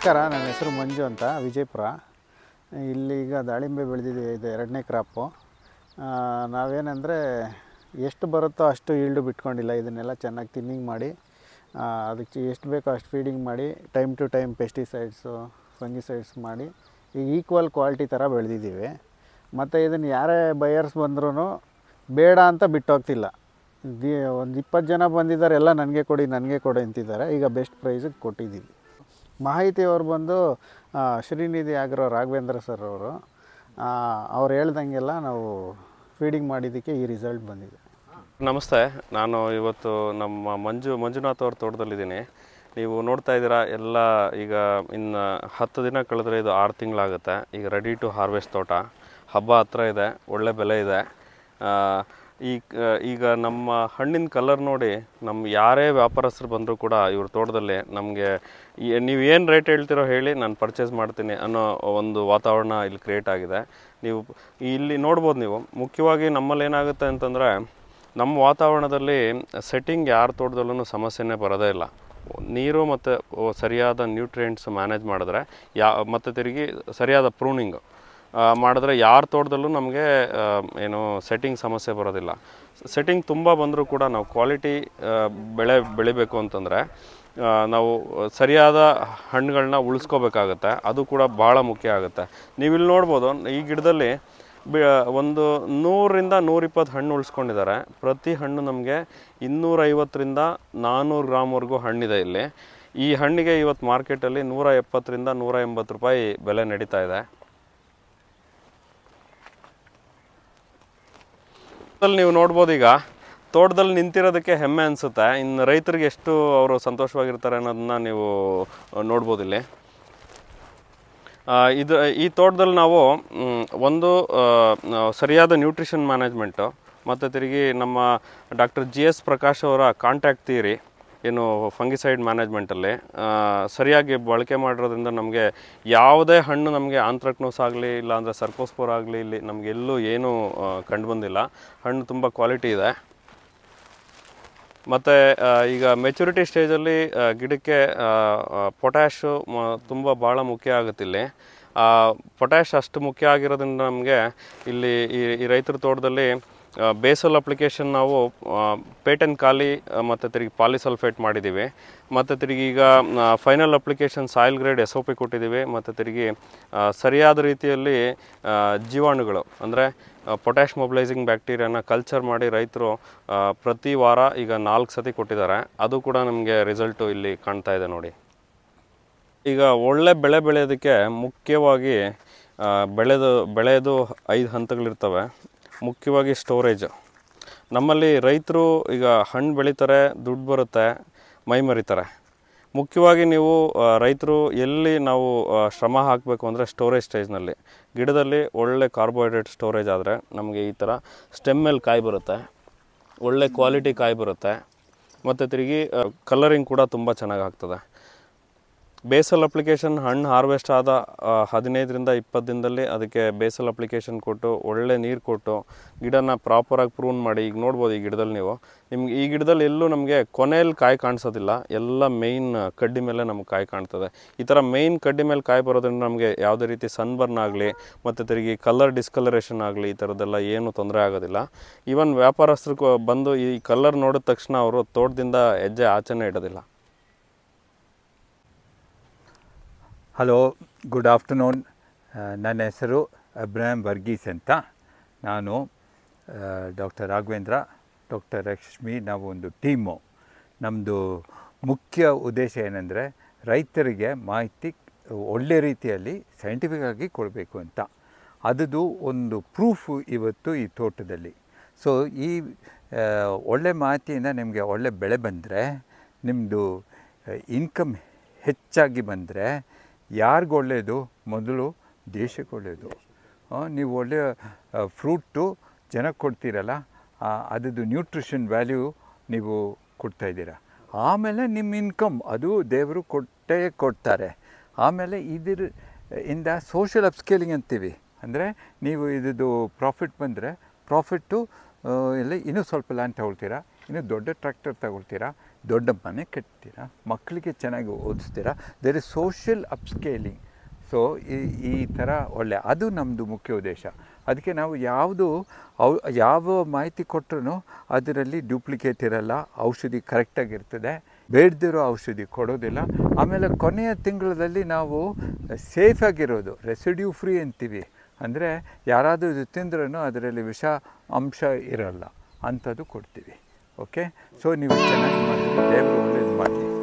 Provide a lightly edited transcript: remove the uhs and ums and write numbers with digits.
ನಮಸ್ಕಾರ, ನನ್ನ ಹೆಸರು ಮಂಜು ಅಂತ, ವಿಜಯಪುರ. ಇಲ್ಲಿ ಈಗ ದಾಳಿಂಬೆ ಬೆಳೆದಿದ್ದೀವಿ. ಇದು 2ನೇ ಕ್ರಾಪು. ನಾವೇನೆಂದರೆ ಎಷ್ಟು ಬರುತ್ತೋ ಅಷ್ಟು ಈಲ್ಡು ಬಿಟ್ಕೊಂಡಿಲ್ಲ. ಇದನ್ನೆಲ್ಲ ಚೆನ್ನಾಗಿ ತಿನ್ನಿಂಗ್ ಮಾಡಿ, ಅದಕ್ಕೆ ಎಷ್ಟು ಬೇಕೋ ಅಷ್ಟು ಫೀಡಿಂಗ್ ಮಾಡಿ, time to time pesticides, fungicides ಮಾಡಿ ಈಗ ಈಕ್ವಲ್ ಕ್ವಾಲಿಟಿ ಥರ ಬೆಳೆದಿದ್ದೀವಿ. ಮತ್ತು ಇದನ್ನು ಯಾರೇ ಬಯರ್ಸ್ ಬಂದ್ರೂ ಬೇಡ ಅಂತ ಬಿಟ್ಟೋಗ್ತಿಲ್ಲ. ಒಂದು 20 ಜನ ಬಂದಿದ್ದಾರೆ, ಎಲ್ಲ ನನಗೆ ಕೊಡಿ ಅಂತಿದ್ದಾರೆ. ಈಗ ಬೆಸ್ಟ್ ಪ್ರೈಸಿಗೆ ಕೊಟ್ಟಿದ್ದೀವಿ. ಮಾಹಿತಿಯವ್ರು ಬಂದು ಶ್ರೀನಿಧಿ ಆಗ್ರೋ ರಾಘವೇಂದ್ರ ಸರ್ ಅವರು. ಅವ್ರು ಹೇಳ್ದಂಗೆಲ್ಲ ನಾವು ಫೀಡಿಂಗ್ ಮಾಡಿದ್ದಕ್ಕೆ ಈ ರಿಸಲ್ಟ್ ಬಂದಿದೆ. ನಮಸ್ತೆ, ನಾನು ಇವತ್ತು ನಮ್ಮ ಮಂಜುನಾಥ್ ಅವ್ರ ತೋಟದಲ್ಲಿದ್ದೀನಿ. ನೀವು ನೋಡ್ತಾ ಇದ್ದೀರಾ, ಎಲ್ಲ ಈಗ ಇನ್ನು 10 ದಿನ ಕಳೆದ್ರೆ ಇದು 6 ತಿಂಗಳಾಗುತ್ತೆ. ಈಗ ರೆಡಿ ಟು ಹಾರ್ವೆಸ್ಟ್ ತೋಟ. ಹಬ್ಬ ಹತ್ರ ಇದೆ, ಒಳ್ಳೆ ಬೆಲೆ ಇದೆ. ಈಗ ನಮ್ಮ ಹಣ್ಣಿನ ಕಲರ್ ನೋಡಿ ನಮ್ಮ ಯಾರೇ ವ್ಯಾಪಾರಸ್ಥರು ಬಂದರೂ ಕೂಡ ಇವ್ರ ತೋಟದಲ್ಲಿ ನಮಗೆ ನೀವು ಏನು ರೇಟ್ ಹೇಳ್ತಿರೋ ಹೇಳಿ, ನಾನು ಪರ್ಚೇಸ್ ಮಾಡ್ತೀನಿ ಅನ್ನೋ ಒಂದು ವಾತಾವರಣ ಇಲ್ಲಿ ಕ್ರಿಯೇಟ್ ಆಗಿದೆ. ನೀವು ಇಲ್ಲಿ ನೋಡ್ಬೋದು. ನೀವು ಮುಖ್ಯವಾಗಿ ನಮ್ಮಲ್ಲಿ ಏನಾಗುತ್ತೆ ಅಂತಂದರೆ, ನಮ್ಮ ವಾತಾವರಣದಲ್ಲಿ ಸೆಟ್ಟಿಂಗ್ ಯಾರ ತೋಟದಲ್ಲೂ ಸಮಸ್ಯೆನೇ ಬರೋದೇ ಇಲ್ಲ. ನೀರು ಮತ್ತು ಸರಿಯಾದ ನ್ಯೂಟ್ರಿಯೆಂಟ್ಸ್ ಮ್ಯಾನೇಜ್ ಮಾಡಿದ್ರೆ, ಮತ್ತು ತಿರುಗಿ ಸರಿಯಾದ ಪ್ರೂನಿಂಗು ಮಾಡಿದ್ರೆ ಯಾರ ತೋಟದಲ್ಲೂ ನಮಗೆ ಏನು ಸೆಟ್ಟಿಂಗ್ ಸಮಸ್ಯೆ ಬರೋದಿಲ್ಲ. ಸೆಟ್ಟಿಂಗ್ ತುಂಬ ಬಂದರೂ ಕೂಡ ನಾವು ಕ್ವಾಲಿಟಿ ಬೆಳಿಬೇಕು ಅಂತಂದರೆ ನಾವು ಸರಿಯಾದ ಹಣ್ಣುಗಳನ್ನ ಉಳಿಸ್ಕೋಬೇಕಾಗತ್ತೆ. ಅದು ಕೂಡ ಭಾಳ ಮುಖ್ಯ ಆಗುತ್ತೆ. ನೀವಿಲ್ಲಿ ನೋಡ್ಬೋದು, ಈ ಗಿಡದಲ್ಲಿ ಒಂದು 100ರಿಂದ 120 ಹಣ್ಣು ಉಳಿಸ್ಕೊಂಡಿದ್ದಾರೆ. ಪ್ರತಿ ಹಣ್ಣು ನಮಗೆ 250ರಿಂದ 400 ಗ್ರಾಮ್ವರೆಗೂ ಹಣ್ಣಿದೆ ಇಲ್ಲಿ. ಈ ಹಣ್ಣಿಗೆ ಇವತ್ತು ಮಾರ್ಕೆಟಲ್ಲಿ 170ರಿಂದ 180 ರೂಪಾಯಿ ಬೆಲೆ ನಡೀತಾ ಇದೆ. ನೀವು ನೋಡ್ಬೋದು, ಈಗ ತೋಟದಲ್ಲಿ ನಿಂತಿರೋದಕ್ಕೆ ಹೆಮ್ಮೆ ಅನಿಸುತ್ತೆ. ಇನ್ನು ರೈತರಿಗೆ ಎಷ್ಟು ಅವರು ಸಂತೋಷವಾಗಿರ್ತಾರೆ ಅನ್ನೋದನ್ನ ನೀವು ನೋಡ್ಬೋದು ಇಲ್ಲಿ. ಈ ತೋಟದಲ್ಲಿ ನಾವು ಒಂದು ಸರಿಯಾದ ನ್ಯೂಟ್ರಿಷನ್ ಮ್ಯಾನೇಜ್ಮೆಂಟು, ಮತ್ತು ತಿರುಗಿ ನಮ್ಮ ಡಾಕ್ಟರ್ GS ಪ್ರಕಾಶ್ ಅವರ ಕಾಂಟ್ಯಾಕ್ಟ್ ಥಿಯರಿ ಏನು ಫಂಗಿಸೈಡ್ ಮ್ಯಾನೇಜ್ಮೆಂಟಲ್ಲಿ ಸರಿಯಾಗಿ ಬಳಕೆ ಮಾಡಿರೋದ್ರಿಂದ ನಮಗೆ ಯಾವುದೇ ಹಣ್ಣು ನಮಗೆ ಆಂಥ್ರಾಕ್ನೋಸ್ ಆಗಲಿ, ಇಲ್ಲಾಂದರೆ ಸರ್ಕೋಸ್ಪೋರ್ ಆಗಲಿ, ಇಲ್ಲಿ ನಮಗೆಲ್ಲೂ ಏನೂ ಕಂಡುಬಂದಿಲ್ಲ. ಹಣ್ಣು ತುಂಬ ಕ್ವಾಲಿಟಿ ಇದೆ. ಮತ್ತು ಈಗ ಮೆಚುರಿಟಿ ಸ್ಟೇಜಲ್ಲಿ ಗಿಡಕ್ಕೆ ಪೊಟ್ಯಾಶು ತುಂಬ ಭಾಳ ಮುಖ್ಯ ಆಗುತ್ತೆ. ಇಲ್ಲಿ ಪೊಟ್ಯಾಶ್ ಅಷ್ಟು ಮುಖ್ಯ ಆಗಿರೋದ್ರಿಂದ ನಮಗೆ ಇಲ್ಲಿ ಈ ರೈತರ ತೋಟದಲ್ಲಿ ಬೇಸಲ್ ಅಪ್ಲಿಕೇಶನ್ ನಾವು ಪೇಟೆನ್ ಖಾಲಿ ಮತ್ತು ತಿರುಗಿ ಪಾಲಿಸಲ್ಫೇಟ್ ಮಾಡಿದ್ದೀವಿ. ಮತ್ತು ತಿರುಗಿ ಈಗ final application soil grade SOP ಕೊಟ್ಟಿದ್ದೀವಿ. ಮತ್ತು ತಿರುಗಿ ಸರಿಯಾದ ರೀತಿಯಲ್ಲಿ ಜೀವಾಣುಗಳು ಅಂದರೆ ಪೊಟ್ಯಾಶ್ ಮೊಬಿಲೈಸಿಂಗ್ ಬ್ಯಾಕ್ಟೀರಿಯಾನ ಕಲ್ಚರ್ ಮಾಡಿ ರೈತರು ಪ್ರತಿ ವಾರ ಈಗ 4 ಸತಿ ಕೊಟ್ಟಿದ್ದಾರೆ. ಅದು ಕೂಡ ನಮಗೆ ರಿಸಲ್ಟು ಇಲ್ಲಿ ಕಾಣ್ತಾ ಇದೆ ನೋಡಿ. ಈಗ ಒಳ್ಳೆ ಬೆಳೆ ಬೆಳೆಯೋದಕ್ಕೆ ಮುಖ್ಯವಾಗಿ ಬೆಳೆಯೋದು 5 ಹಂತಗಳಿರ್ತವೆ. ಮುಖ್ಯವಾಗಿ ಸ್ಟೋರೇಜ್. ನಮ್ಮಲ್ಲಿ ರೈತರು ಈಗ ಹಣ್ಣು ಬೆಳೀತಾರೆ, ದುಡ್ಡು ಬರುತ್ತೆ, ಮೈ ಮರಿತಾರೆ. ಮುಖ್ಯವಾಗಿ ನೀವು ರೈತರು ಎಲ್ಲಿ ನಾವು ಶ್ರಮ ಹಾಕಬೇಕು ಅಂದರೆ ಸ್ಟೋರೇಜ್ ಸ್ಟೇಜ್ನಲ್ಲಿ. ಗಿಡದಲ್ಲಿ ಒಳ್ಳೆ ಕಾರ್ಬೋಹೈಡ್ರೇಟ್ ಸ್ಟೋರೇಜ್ ಆದರೆ ನಮಗೆ ಈ ಥರ ಸ್ಟೆಮ್ ಮೇಲೆ ಕಾಯಿ ಬರುತ್ತೆ, ಒಳ್ಳೆ ಕ್ವಾಲಿಟಿ ಕಾಯಿ ಬರುತ್ತೆ. ಮತ್ತು ತಿರುಗಿ ಕಲರಿಂಗ್ ಕೂಡ ತುಂಬ ಚೆನ್ನಾಗಿ ಆಗ್ತದೆ. ಬೇಸಲ್ ಅಪ್ಲಿಕೇಶನ್ ಹಣ್ಣು ಹಾರ್ವೆಸ್ಟ್ ಆದ 15ರಿಂದ 20 ದಿನದಲ್ಲಿ ಅದಕ್ಕೆ ಬೇಸಲ್ ಅಪ್ಲಿಕೇಶನ್ ಕೊಟ್ಟು, ಒಳ್ಳೆ ನೀರು ಕೊಟ್ಟು, ಗಿಡನ ಪ್ರಾಪರಾಗಿ ಪ್ರೂನ್ ಮಾಡಿ. ಈಗ ನೋಡ್ಬೋದು, ಈ ಗಿಡದಲ್ಲಿ ನಿಮ್ಗೆ ಈ ಗಿಡದಲ್ಲಿ ಎಲ್ಲೂ ನಮಗೆ ಕೊನೆಯಲ್ಲಿ ಕಾಯಿ ಕಾಣಿಸೋದಿಲ್ಲ. ಎಲ್ಲ ಮೇಯ್ನ್ ಕಡ್ಡಿ ಮೇಲೆ ನಮ್ಗೆ ಕಾಯಿ ಕಾಣ್ತದೆ. ಈ ಥರ ಮೇಯ್ನ್ ಕಡ್ಡಿ ಮೇಲೆ ಕಾಯಿ ಬರೋದ್ರಿಂದ ನಮಗೆ ಯಾವುದೇ ರೀತಿ ಸನ್ಬರ್ನ್ ಆಗಲಿ, ಮತ್ತು ತಿರುಗಿ ಕಲರ್ ಡಿಸ್ಕಲರೇಷನ್ ಆಗಲಿ, ಈ ಥರದ್ದೆಲ್ಲ ಏನೂ ತೊಂದರೆ ಆಗೋದಿಲ್ಲ. ಈವನ್ ವ್ಯಾಪಾರಸ್ಥರು ಬಂದು ಈ ಕಲರ್ ನೋಡಿದ ತಕ್ಷಣ ಅವರು ತೋಟದಿಂದ ಹೆಜ್ಜೆ ಆಚೆನೇ ಇಡೋದಿಲ್ಲ. Hello, good afternoon. ನನ್ನ ಹೆಸರು ಅಬ್ರಾಹಂ ವರ್ಗೀಸ್ ಅಂತ. ನಾನು ಡಾಕ್ಟರ್ ರಾಘವೇಂದ್ರ, ಡಾಕ್ಟರ್ ಲಕ್ಷ್ಮಿ, ನಾವು ಒಂದು ಟೀಮು. ನಮ್ಮದು ಮುಖ್ಯ ಉದ್ದೇಶ ಏನಂದರೆ ರೈತರಿಗೆ ಮಾಹಿತಿ ಒಳ್ಳೆ ರೀತಿಯಲ್ಲಿ ಸೈಂಟಿಫಿಕ್ಕಾಗಿ ಕೊಡಬೇಕು ಅಂತ. ಅದು ಒಂದು ಪ್ರೂಫು ಇವತ್ತು ಈ ತೋಟದಲ್ಲಿ. ಸೊ ಈ ಒಳ್ಳೆ ಮಾಹಿತಿಯಿಂದ ನಿಮಗೆ ಒಳ್ಳೆ ಬೆಳೆ ಬಂದರೆ, ನಿಮ್ಮದು ಇನ್ಕಮ್ ಹೆಚ್ಚಾಗಿ ಬಂದರೆ ಯಾರಿಗೂ ಒಳ್ಳೆಯದು? ಮೊದಲು ದೇಶಕ್ಕೆ ಒಳ್ಳೆಯದು. ನೀವು ಒಳ್ಳೆಯ ಫ್ರೂಟು ಜನಕ್ಕೆ ಕೊಡ್ತೀರಲ್ಲ, ಅದರದ್ದು ನ್ಯೂಟ್ರಿಷನ್ ವ್ಯಾಲ್ಯೂ ನೀವು ಕೊಡ್ತಾಯಿದ್ದೀರ. ಆಮೇಲೆ ನಿಮ್ಮ ಇನ್ಕಮ್ ಅದು ದೇವರು ಕೊಡ್ತಾರೆ. ಆಮೇಲೆ ಇಂದ ಸೋಷಿಯಲ್ ಅಪ್ಸ್ಕೇಲಿಂಗ್ ಅಂತೀವಿ. ಅಂದರೆ ನೀವು ಇದ್ದು ಪ್ರಾಫಿಟ್ ಬಂದರೆ ಪ್ರಾಫಿಟ್ಟು ಎಲ್ಲ ಇನ್ನೂ ಸ್ವಲ್ಪ ಲ್ಯಾಂಡ್ ತಗೊಳ್ತೀರಾ, ಇನ್ನು ದೊಡ್ಡ ಟ್ರ್ಯಾಕ್ಟರ್ ತಗೊಳ್ತೀರಾ, ದೊಡ್ಡ ಮನೆ ಕಟ್ತೀರಾ, ಮಕ್ಕಳಿಗೆ ಚೆನ್ನಾಗಿ ಓದಿಸ್ತೀರಾ. There is social upscaling. So ಈ ಥರ ಅದು ನಮ್ಮದು ಮುಖ್ಯ ಉದ್ದೇಶ. ಅದಕ್ಕೆ ನಾವು ಯಾವ ಮಾಹಿತಿ ಕೊಟ್ಟರು ಅದರಲ್ಲಿ ಡ್ಯೂಪ್ಲಿಕೇಟ್ ಇರಲ್ಲ, ಔಷಧಿ ಕರೆಕ್ಟಾಗಿರ್ತದೆ, ಬೇಡದಿರೋ ಔಷಧಿ ಕೊಡೋದಿಲ್ಲ. ಆಮೇಲೆ ಕೊನೆಯ ತಿಂಗಳಲ್ಲಿ ನಾವು ಸೇಫಾಗಿರೋದು, ರೆಸಿಡ್ಯೂ ಫ್ರೀ ಅಂತೀವಿ, ಅಂದರೆ ಯಾರಾದರೂ ಇದು ತಿಂದ್ರೂ ಅದರಲ್ಲಿ ವಿಷ ಅಂಶ ಇರಲ್ಲ ಅಂಥದ್ದು ಕೊಡ್ತೀವಿ. ಓಕೆ, ಸೊ ನೀವು ಚೆನ್ನಾಗಿ ಮಾಡಿ, ದೇವರು ಒಳ್ಳೇದು ಮಾಡಲಿ.